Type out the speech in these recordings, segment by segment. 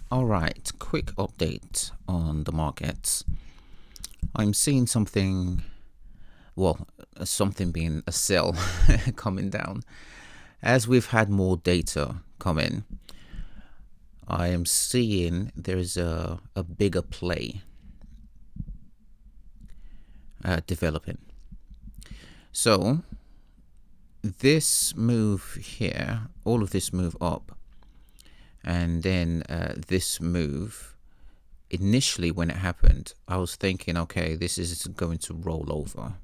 All right, quick update on the markets. I'm seeing something, well, something being a sell coming down. As we've had more data come in, I am seeing there's a bigger play developing. So this move here, all of this move up, and then this move, initially when it happened, I was thinking, okay, this is going to roll over.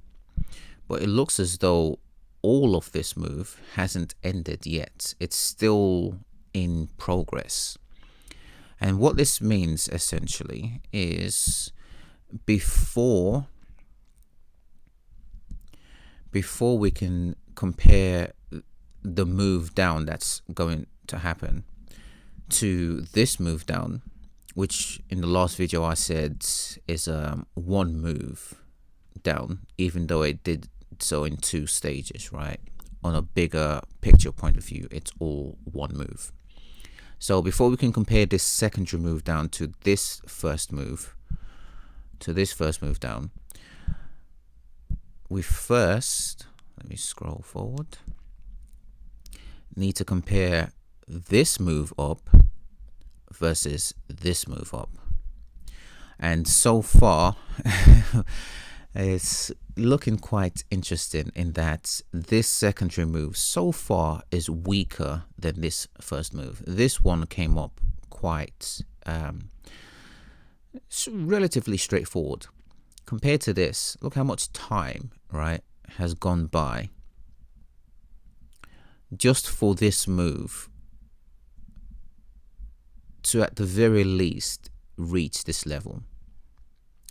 But it looks as though all of this move hasn't ended yet. It's still in progress. And what this means essentially is before we can compare the move down that's going to happen to this move down, which in the last video I said is one move down, even though it did so in two stages, right? On a bigger picture point of view, it's all one move. So before we can compare this secondary move down to this first move, down, we first, let me scroll forward, need to compare this move up versus this move up. And so far, it's looking quite interesting in that this secondary move so far is weaker than this first move. This one came up quite relatively straightforward. Compared to this, look how much time, right, has gone by just for this move to at the very least reach this level.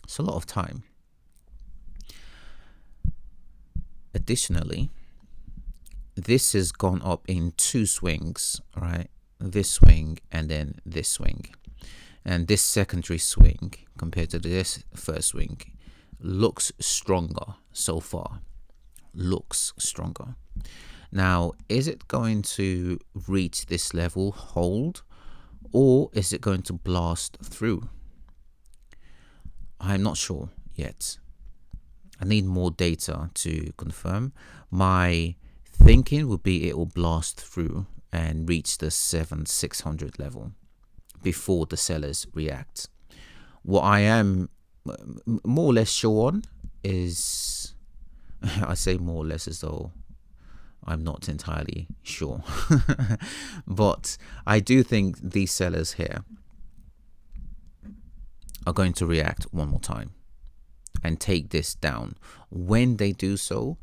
It's a lot of time. Additionally, this has gone up in two swings, right? This swing and then this swing. And this secondary swing compared to this first swing looks stronger so far. Looks stronger. Now, is it going to reach this level, hold, or is it going to blast through? I'm not sure yet. I need more data to confirm. My thinking would be it will blast through and reach the 7,600 level before the sellers react. What I am more or less sure on is, I say more or less as though I'm not entirely sure, but I do think these sellers here are going to react one more time and take this down. When they do so,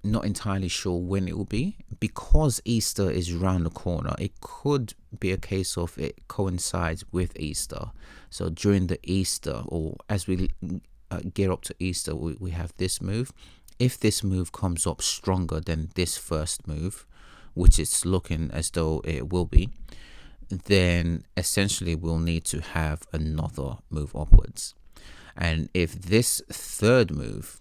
not entirely sure when it will be, because Easter is around the corner. It could be a case of it coincides with Easter. So during the Easter, or as we gear up to Easter, we have this move. If this move comes up stronger than this first move, which it's looking as though it will be, then essentially we'll need to have another move upwards. And if this third move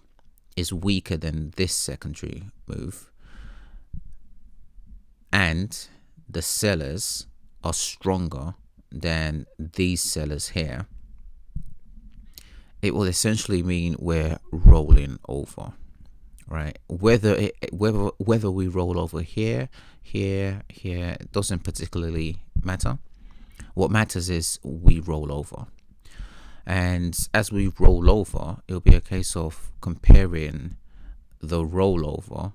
is weaker than this secondary move and the sellers are stronger than these sellers here, it will essentially mean we're rolling over, right? Whether we roll over here, it doesn't particularly matter. What matters is we roll over. And as we roll over, it'll be a case of comparing the rollover.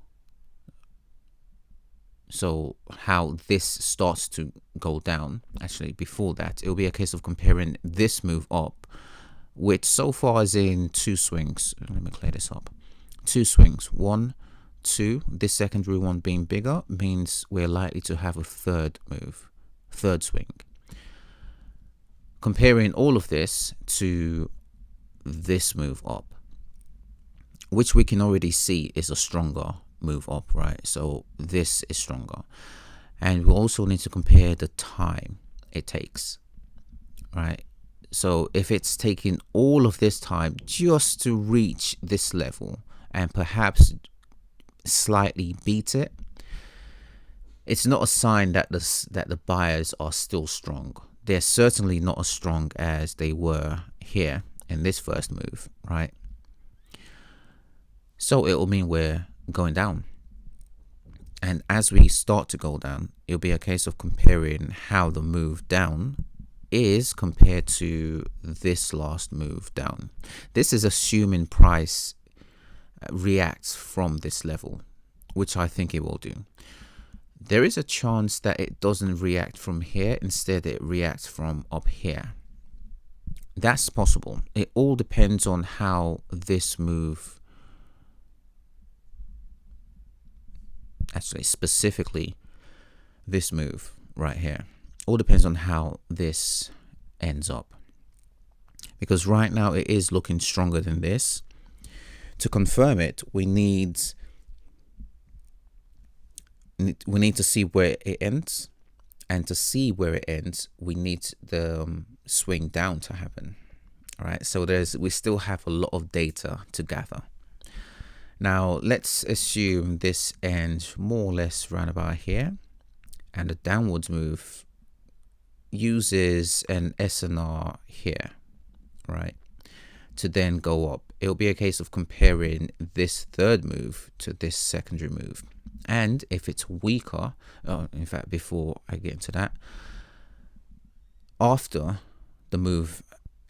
So how this starts to go down, actually before that, it'll be a case of comparing this move up, which so far is in two swings. Let me clear this up. Two swings, 1, 2. This secondary one being bigger means we're likely to have a third swing. Comparing all of this to this move up, which we can already see is a stronger move up, right? So this is stronger. And we also need to compare the time it takes, right? So if it's taking all of this time just to reach this level and perhaps slightly beat it, it's not a sign that the buyers are still strong. They're certainly not as strong as they were here in this first move, right? So it will mean we're going down. And as we start to go down, it'll be a case of comparing how the move down is compared to this last move down. This is assuming price reacts from this level, which I think it will do. There is a chance that it doesn't react from here. Instead, it reacts from up here. That's possible. It all depends on how this move, actually specifically this move right here, all depends on how this ends up. Because right now it is looking stronger than this. To confirm it, we need to see where it ends, and to see where it ends we need the swing down to happen. All right, so we still have a lot of data to gather. Now let's assume this ends more or less round about here, and the downwards move uses an SNR here, right, to then go up. It'll be a case of comparing this third move to this secondary move. And if it's weaker, in fact, before I get into that, after the move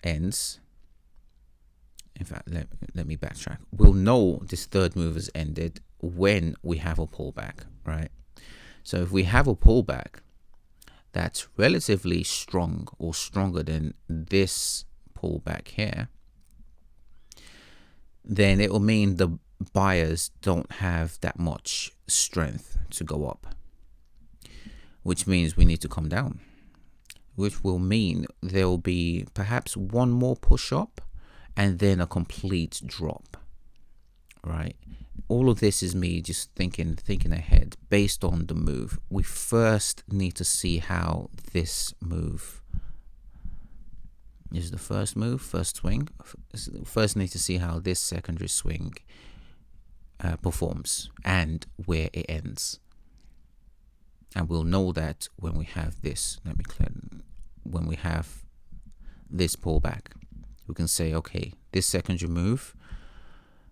ends, in fact, let me backtrack. We'll know this third move has ended when we have a pullback, right? So if we have a pullback that's relatively strong or stronger than this pullback here, then it will mean the buyers don't have that much strength to go up, which means we need to come down, which will mean there will be perhaps one more push up and then a complete drop, right? All of this is me just thinking ahead based on the move. We first need to see how this move is the first move, first swing. First need to see how this secondary swing performs and where it ends. And we'll know that when we have this. When we have this pullback, we can say, okay, this secondary move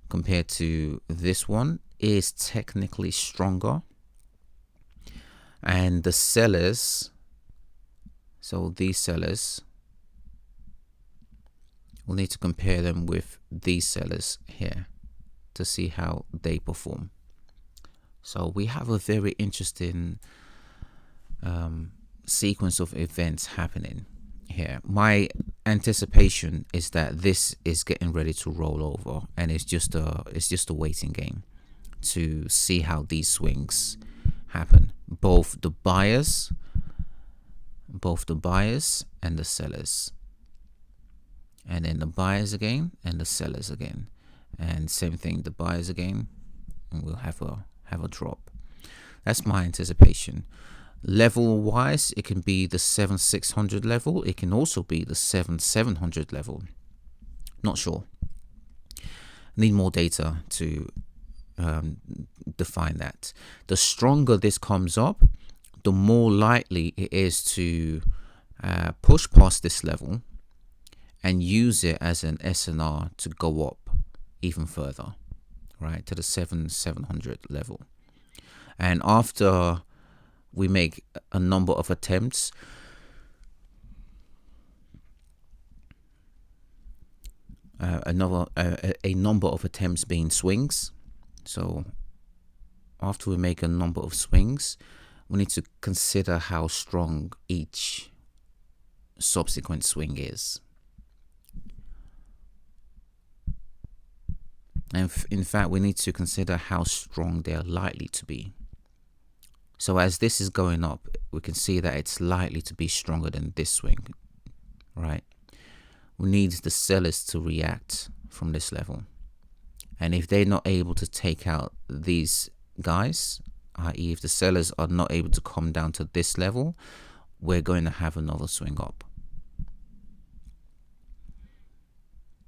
compared to this one is technically stronger, and the sellers, so these sellers, we'll need to compare them with these sellers here to see how they perform. So we have a very interesting sequence of events happening here. My anticipation is that this is getting ready to roll over, and it's just a waiting game to see how these swings happen. Both the buyers and the sellers, and then the buyers again and the sellers again, and same thing, the buyers again, and we'll have a drop. That's my anticipation. Level wise, it can be the 7,600 level. It can also be the 7,700 level. Not sure. Need more data to define that. The stronger this comes up, the more likely it is to push past this level and use it as an SNR to go up even further, right, to the 7,700 level. And after we make a number of attempts, a number of attempts being swings. So after we make a number of swings, we need to consider how strong each subsequent swing is. And in fact, we need to consider how strong they're likely to be. So as this is going up, we can see that it's likely to be stronger than this swing, right? We need the sellers to react from this level. And if they're not able to take out these guys, i.e. if the sellers are not able to come down to this level, we're going to have another swing up.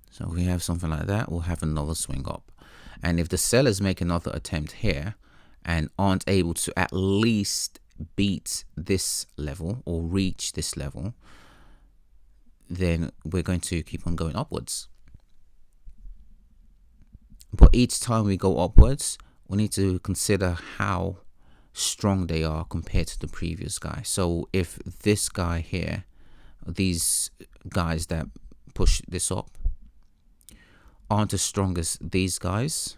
So if we have something like that, we'll have another swing up. And if the sellers make another attempt here and aren't able to at least beat this level or reach this level, then we're going to keep on going upwards. But each time we go upwards, we need to consider how strong they are compared to the previous guy. So if this guy here, these guys that push this up, aren't as strong as these guys,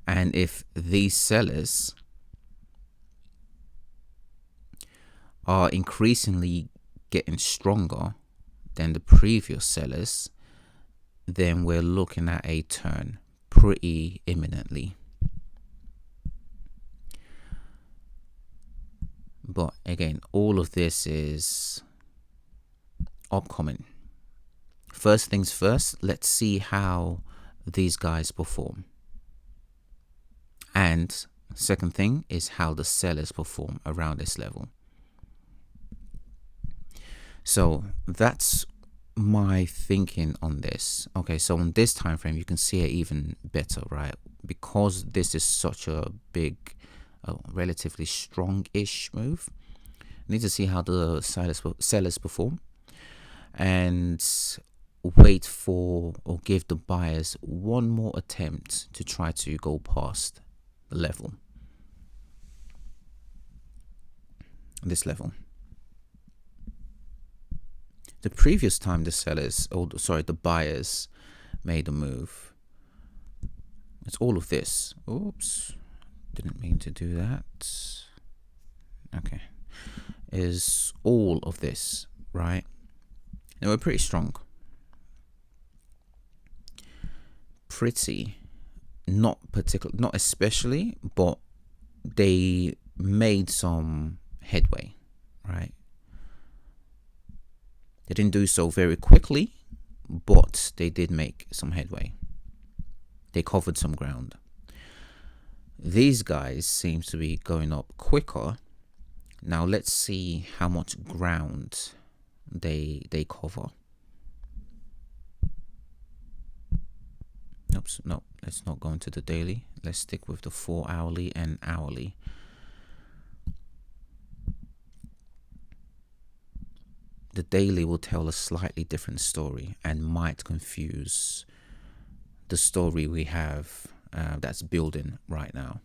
and if these sellers are increasingly getting stronger than the previous sellers, then we're looking at a turn pretty imminently. But again, all of this is upcoming. First things first, let's see how these guys perform. And second thing is how the sellers perform around this level. So that's my thinking on this. Okay, so on this time frame, you can see it even better, right? Because this is such a big, relatively strong-ish move. You need to see how the sellers perform and wait for or give the buyers one more attempt to try to go past the level, this level. The previous time the buyers made a move, it's all of this. Oops, didn't mean to do that. Okay, is all of this, right? They were pretty strong. Not especially, but they made some headway, right? They didn't do so very quickly, but they did make some headway. They covered some ground. These guys seem to be going up quicker. Now let's see how much ground they cover. Oops, no, let's not go into the daily. Let's stick with the 4 hourly and hourly. The daily will tell a slightly different story and might confuse the story we have that's building right now.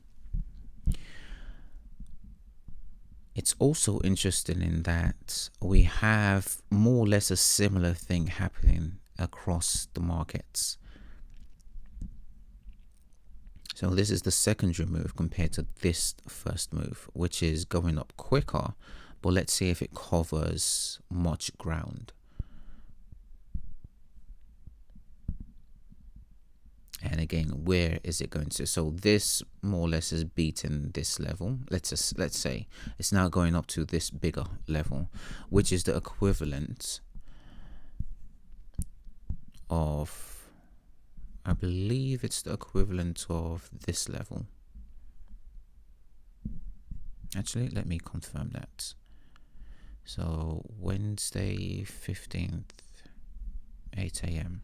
It's also interesting in that we have more or less a similar thing happening across the markets. So this is the secondary move compared to this first move, which is going up quicker, but let's see if it covers much ground. And again, where is it going to? So this more or less is beating this level. Let's say it's now going up to this bigger level, which is the equivalent of, I believe it's the equivalent of this level. Actually, let me confirm that. So Wednesday 15th, 8 a.m.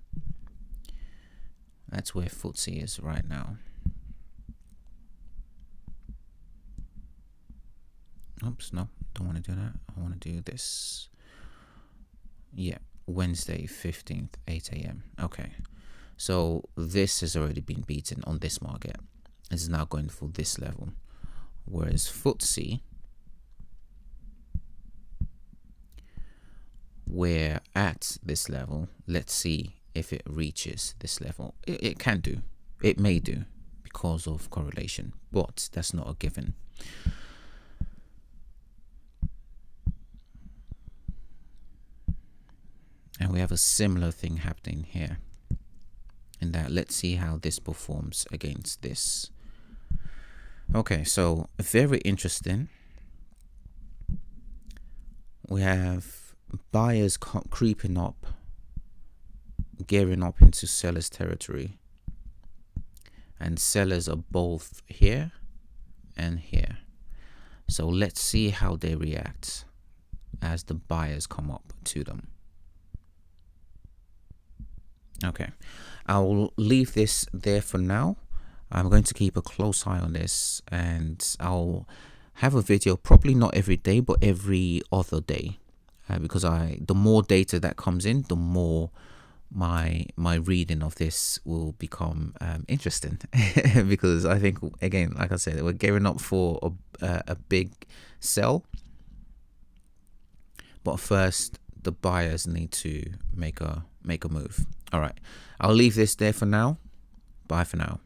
That's where FTSE is right now. Oops, no, don't want to do that. I want to do this. Yeah, Wednesday 15th, 8 a.m. Okay, so this has already been beaten on this market. It's now going for this level. Whereas FTSE, we're at this level. Let's see if it reaches this level. It can do. It may do because of correlation, but that's not a given. And we have a similar thing happening here. In that, let's see how this performs against this. Okay, so very interesting. We have buyers creeping up, gearing up into sellers territory, and sellers are both here and here. So let's see how they react as the buyers come up to them. Okay, I'll leave this there for now. I'm going to keep a close eye on this, and I'll have a video, probably not every day, but every other day, because the more data that comes in, the more my reading of this will become interesting. Because I think, again, like I said, we're gearing up for a big sell, but first the buyers need to make a move. All right, I'll leave this there for now. Bye for now.